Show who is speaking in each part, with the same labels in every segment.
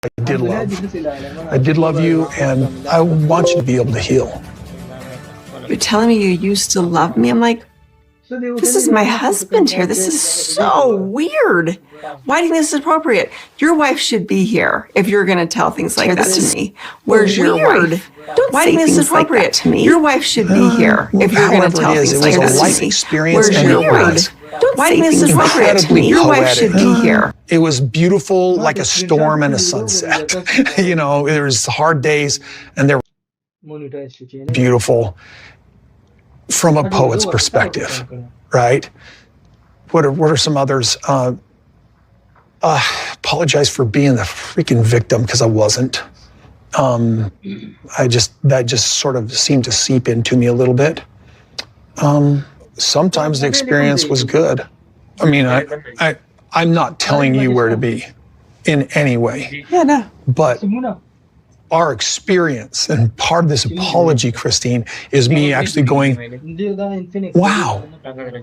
Speaker 1: I did love. I did love you, and I want you to be able to heal.
Speaker 2: You're telling me you used to love me? I'm like, this is my husband here. This is so weird. Why do you think this is appropriate? Your wife should be here if you're going to tell things like that to me. Where's your wife? Why do you think this is appropriate to me? Your wife should be here if you're going to tell things like that to me.
Speaker 1: It was a life experience.
Speaker 2: Where's your wife? Why do you think this is appropriate to me? Your wife should be here.
Speaker 1: It was beautiful, like a storm and a sunset. You know, there was hard days, and they were beautiful from a poet's perspective, right? What are some others? Apologize for being the freaking victim, because I wasn't. That just sort of seemed to seep into me a little bit. Sometimes the experience was good. I mean, I'm not telling you where to be in any way.
Speaker 2: Yeah, no.
Speaker 1: But our experience, and part of this apology, Christine, is me actually going, wow,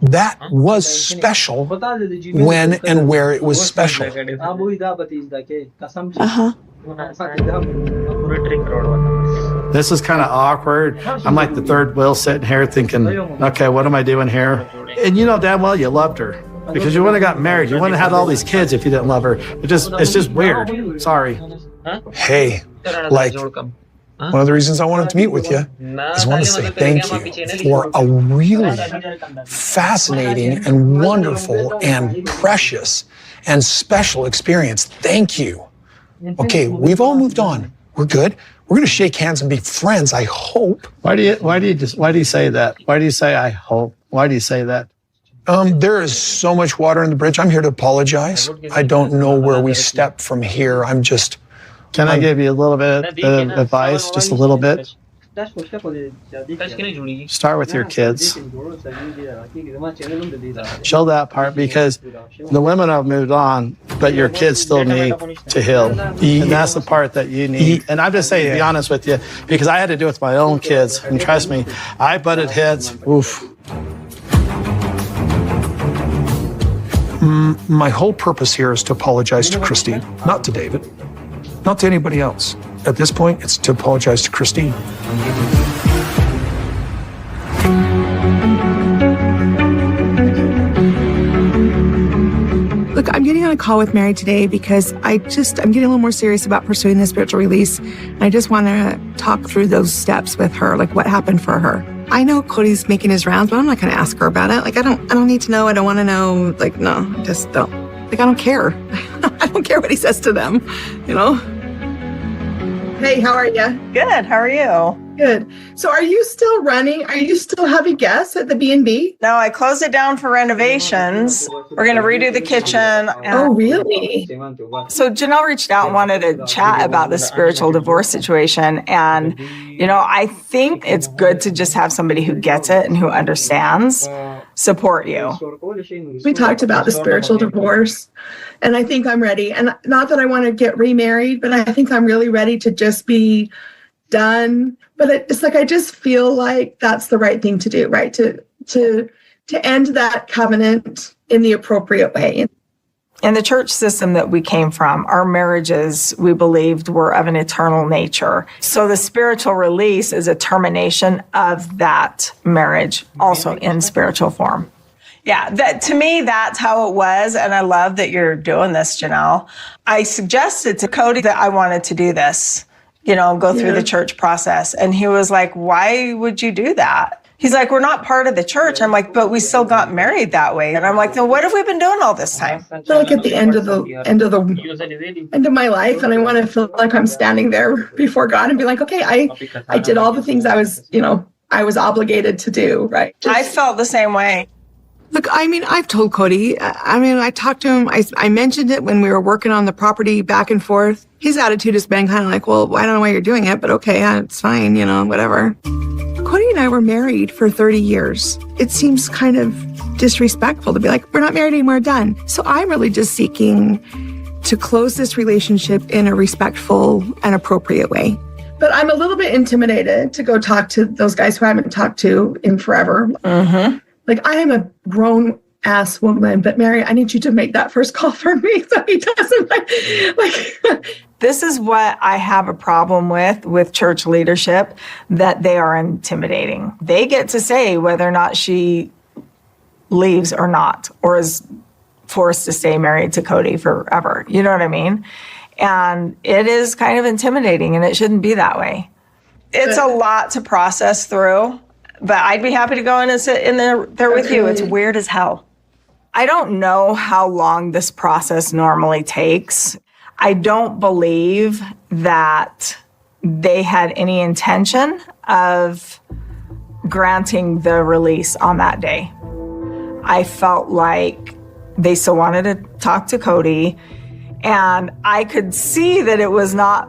Speaker 1: that was special when and where it was special.
Speaker 2: Uh-huh.
Speaker 3: This is kind of awkward. I'm like the third wheel sitting here thinking, okay, what am I doing here? And you know damn well you loved her, because you wouldn't have got married. You wouldn't have had all these kids if you didn't love her. It's just weird. Sorry.
Speaker 1: Hey, like, one of the reasons I wanted to meet with you is I wanted to say thank you for a really fascinating and wonderful and precious and special experience. Thank you. Okay, we've all moved on. We're good. We're going to shake hands and be friends, I hope.
Speaker 3: Why do you say that? Why do you say I hope? Why do you say that?
Speaker 1: There is so much water in the bridge. I'm here to apologize. I don't know where we step from here.
Speaker 3: Can I give you a little bit of advice? Just a little bit? Start with your kids. Show that part, because the women have moved on, but your kids still need to heal. And that's the part that you need. And I'm just saying, to be honest with you, because I had to do it with my own kids. And trust me, I butted heads. Oof.
Speaker 1: My whole purpose here is to apologize to Christine, not to David, not to anybody else. At this point, it's to apologize to Christine.
Speaker 4: Look, I'm getting on a call with Mary today because I'm getting a little more serious about pursuing the spiritual release. And I just want to talk through those steps with her, like what happened for her. I know Cody's making his rounds, but I'm not going to ask her about it. Like, I don't need to know. I don't want to know. Like, no, I just don't. Like, I don't care. I don't care what he says to them, you know? Hey, how are you?
Speaker 5: Good. How are you?
Speaker 4: Good. So are you still running? Are you still having guests at the B&B?
Speaker 5: No, I closed it down for renovations. We're going to redo the kitchen.
Speaker 4: Oh, really?
Speaker 5: So Janelle reached out and wanted to chat about the spiritual divorce situation. And, you know, I think it's good to just have somebody who gets it and who understands support you.
Speaker 4: We talked about the spiritual divorce, and I think I'm ready. And not that I want to get remarried, but I think I'm really ready to just be done. But it's like I just feel like that's the right thing to do, right? To end that covenant in the appropriate way.
Speaker 5: In the church system that we came from, our marriages, we believed, were of an eternal nature. So the spiritual release is a termination of that marriage, also in spiritual form. Yeah, to me, that's how it was. And I love that you're doing this, Janelle. I suggested to Cody that I wanted to do this, you know, go through the church process. And he was like, why would you do that? He's like, we're not part of the church. I'm like, but we still got married that way. And I'm like, then what have we been doing all this time?
Speaker 4: I feel like at the end of my life, and I want to feel like I'm standing there before God and be like, okay, I did all the things I was obligated to do, right?
Speaker 5: I felt the same way.
Speaker 4: Look, I mean, I've told Cody, I talked to him, I mentioned it when we were working on the property back and forth. His attitude has been kind of like, well, I don't know why you're doing it, but okay, it's fine, you know, whatever. Cody and I were married for 30 years. It seems kind of disrespectful to be like, we're not married anymore, done. So I'm really just seeking to close this relationship in a respectful and appropriate way. But I'm a little bit intimidated to go talk to those guys who I haven't talked to in forever.
Speaker 5: Mm-hmm.
Speaker 4: Like, I am a grown-ass woman, but Mary, I need you to make that first call for me so he doesn't, like,
Speaker 5: This is what I have a problem with church leadership, that they are intimidating. They get to say whether or not she leaves or not, or is forced to stay married to Cody forever. You know what I mean? And it is kind of intimidating, and it shouldn't be that way. It's a lot to process through, but I'd be happy to go in and sit in there with you. It's weird as hell. I don't know how long this process normally takes. I don't believe that they had any intention of granting the release on that day. I felt like they still wanted to talk to Cody, and I could see that it was not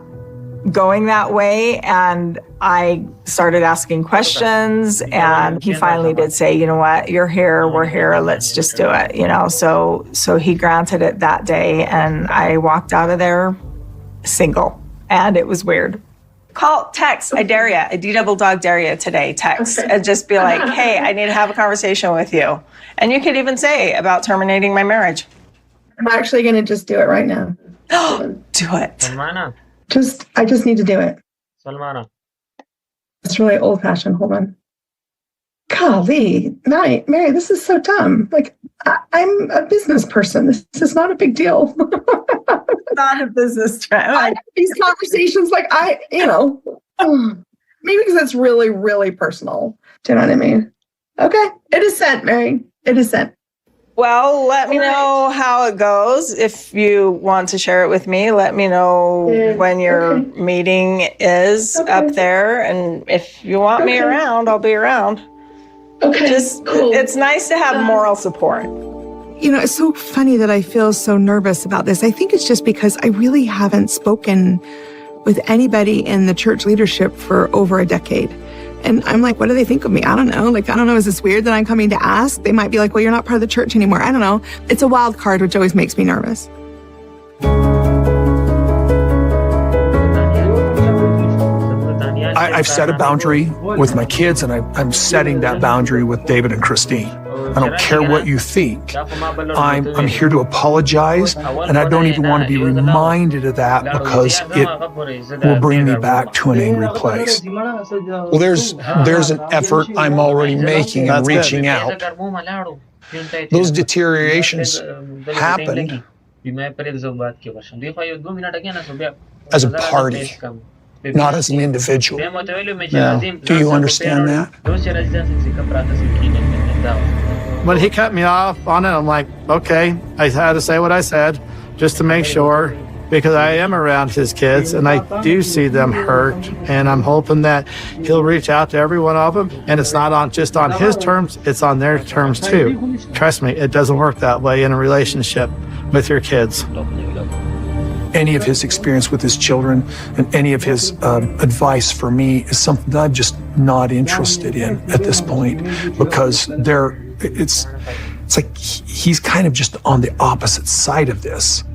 Speaker 5: going that way, and I started asking questions, and he finally did say, you know what, you're here, we're here, let's just do it, you know. So he granted it that day, and I walked out of there single, and it was weird. Text, I dare you, I D-double dog dare you today, text, and just be like, hey, I need to have a conversation with you. And you could even say about terminating my marriage.
Speaker 4: I'm actually going to just do it right now.
Speaker 5: Do it.
Speaker 4: I just need to do it.
Speaker 6: Salmana.
Speaker 4: It's really old fashioned. Hold on. Golly, Mary, this is so dumb. Like, I'm a business person. This is not a big deal.
Speaker 5: Not a business trend.
Speaker 4: These conversations, like, maybe because it's really, really personal. Do you know what I mean? Okay. It is sent, Mary. It is sent.
Speaker 5: Well, let me know how it goes. If you want to share it with me, let me know when your meeting is up there. And if you want me around, I'll be around.
Speaker 4: Okay. Cool.
Speaker 5: It's nice to have moral support.
Speaker 4: You know, it's so funny that I feel so nervous about this. I think it's just because I really haven't spoken with anybody in the church leadership for over a decade. And I'm like, what do they think of me? I don't know. Like, I don't know. Is this weird that I'm coming to ask? They might be like, well, you're not part of the church anymore. I don't know. It's a wild card, which always makes me nervous.
Speaker 1: I've set a boundary with my kids, and I'm setting that boundary with David and Christine. I don't care what you think. I'm here to apologize, and I don't even want to be reminded of that because it will bring me back to an angry place. Well, there's an effort I'm already making and reaching out. Those deteriorations happened as a party, not as an individual.
Speaker 3: Yeah.
Speaker 1: Do you understand that?
Speaker 3: When he cut me off on it, I'm like, okay, I had to say what I said just to make sure, because I am around his kids and I do see them hurt, and I'm hoping that he'll reach out to every one of them, and it's not just on his terms, it's on their terms too. Trust me, it doesn't work that way in a relationship with your kids.
Speaker 1: Any of his experience with his children and any of his advice for me is something that I'm just not interested in at this point, because it's like he's kind of just on the opposite side of this.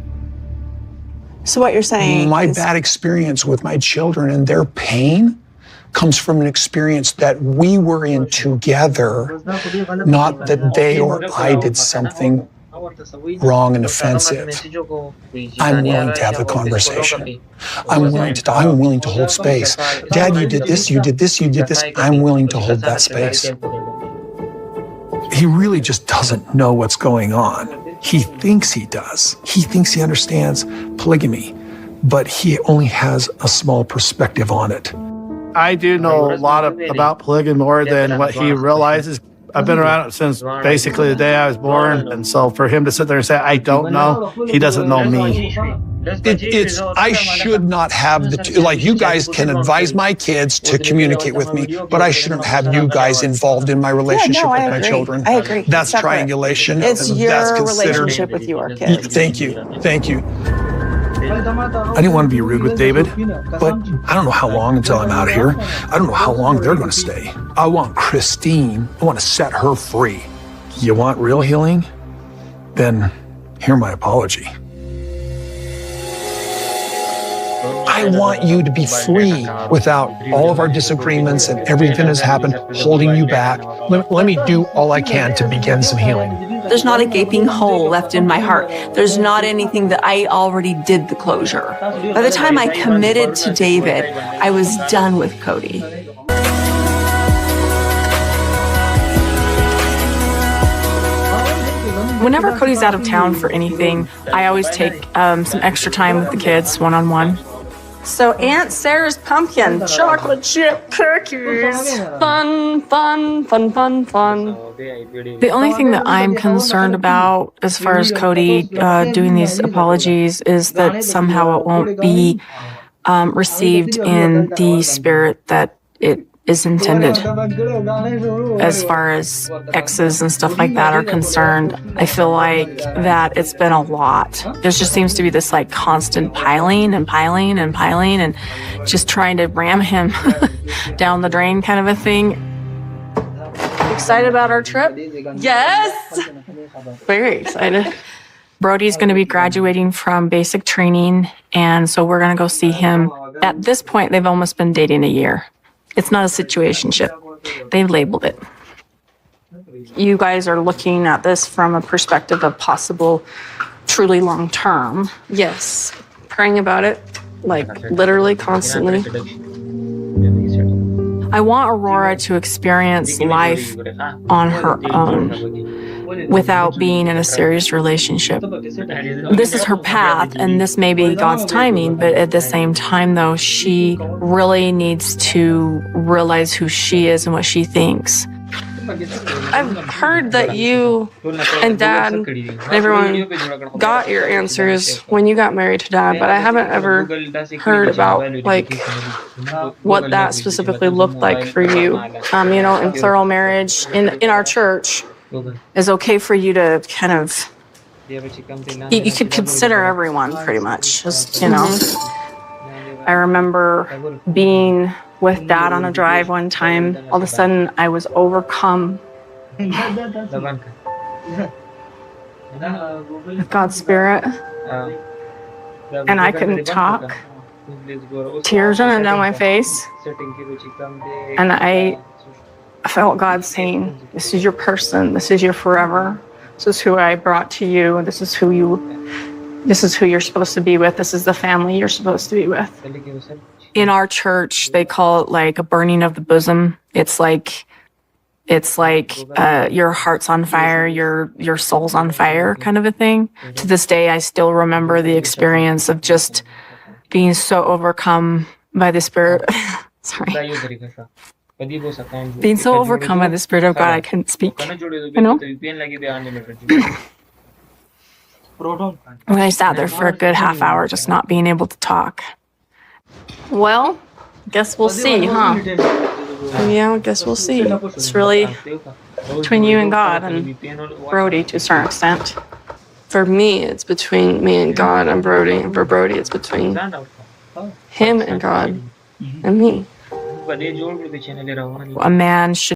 Speaker 2: So what you're saying
Speaker 1: My
Speaker 2: is
Speaker 1: bad experience with my children and their pain comes from an experience that we were in together, not that they or I did something wrong and offensive. I'm willing to have the conversation. I'm willing to hold space. Dad, you did this, you did this, you did this. I'm willing to hold that space. He really just doesn't know what's going on. He thinks he does. He thinks he understands polygamy, but he only has a small perspective on it.
Speaker 3: I do know a lot about polygamy more than what he realizes. I've been around it since basically the day I was born, and so for him to sit there and say, I don't know, he doesn't know me.
Speaker 1: I should not have like you guys can advise my kids to communicate with me, but I shouldn't have you guys involved in my relationship with my children.
Speaker 2: I agree.
Speaker 1: That's
Speaker 2: Separate.
Speaker 1: triangulation.
Speaker 2: It's your
Speaker 1: That's considered.
Speaker 2: relationship with your kids.
Speaker 1: Thank you. I didn't want to be rude with David, but I don't know how long until I'm out of here. I don't know how long they're going to stay. I want Christine. I want to set her free. You want real healing? Then hear my apology. I want you to be free without all of our disagreements and everything that's happened holding you back. Let me do all I can to begin some healing.
Speaker 2: There's not a gaping hole left in my heart. There's not anything that I already did the closure. By the time I committed to David, I was done with Cody.
Speaker 6: Whenever Cody's out of town for anything, I always take some extra time with the kids, one-on-one.
Speaker 5: So Aunt Sarah's pumpkin chocolate chip cookies.
Speaker 6: Fun, fun, fun, fun, fun. The only thing that I'm concerned about as far as Cody doing these apologies is that somehow it won't be received in the spirit that it is intended. As far as exes and stuff like that are concerned, I feel like that it's been a lot. There just seems to be this like constant piling and piling and piling and just trying to ram him down the drain kind of a thing. Excited about our trip? Yes! Very excited. Brody's going to be graduating from basic training, and so we're going to go see him. At this point, they've almost been dating a year. It's not a situationship. They've labeled it. You guys are looking at this from a perspective of possible, truly long term. Yes. Praying about it, like literally constantly. I want Aurora to experience life on her own without being in a serious relationship. This is her path, and this may be God's timing, but at the same time, though, she really needs to realize who she is and what she thinks. I've heard that you and Dad and everyone got your answers when you got married to Dad, but I haven't ever heard about like what that specifically looked like for you. You know, in plural marriage in our church is okay for you to kind of you could consider everyone pretty much. Just, you know. I remember being with Dad on a drive one time. All of a sudden, I was overcome with God's Spirit, and I couldn't talk. Tears running down my face, and I felt God saying, "This is your person. This is your forever. This is who I brought to you. This is who you're supposed to be with. This is the family you're supposed to be with." In our church, they call it like a burning of the bosom. It's like your heart's on fire, your soul's on fire kind of a thing. To this day, I still remember the experience of just being so overcome by the Spirit. Sorry. Being so overcome by the Spirit of God, I couldn't speak. You know? I sat there for a good half hour just not being able to talk. Well, guess we'll see, huh? Yeah, I guess we'll see. It's really between you and God and Brody to a certain extent. For me, it's between me and God and Brody. And for Brody, it's between him and God and me. A man should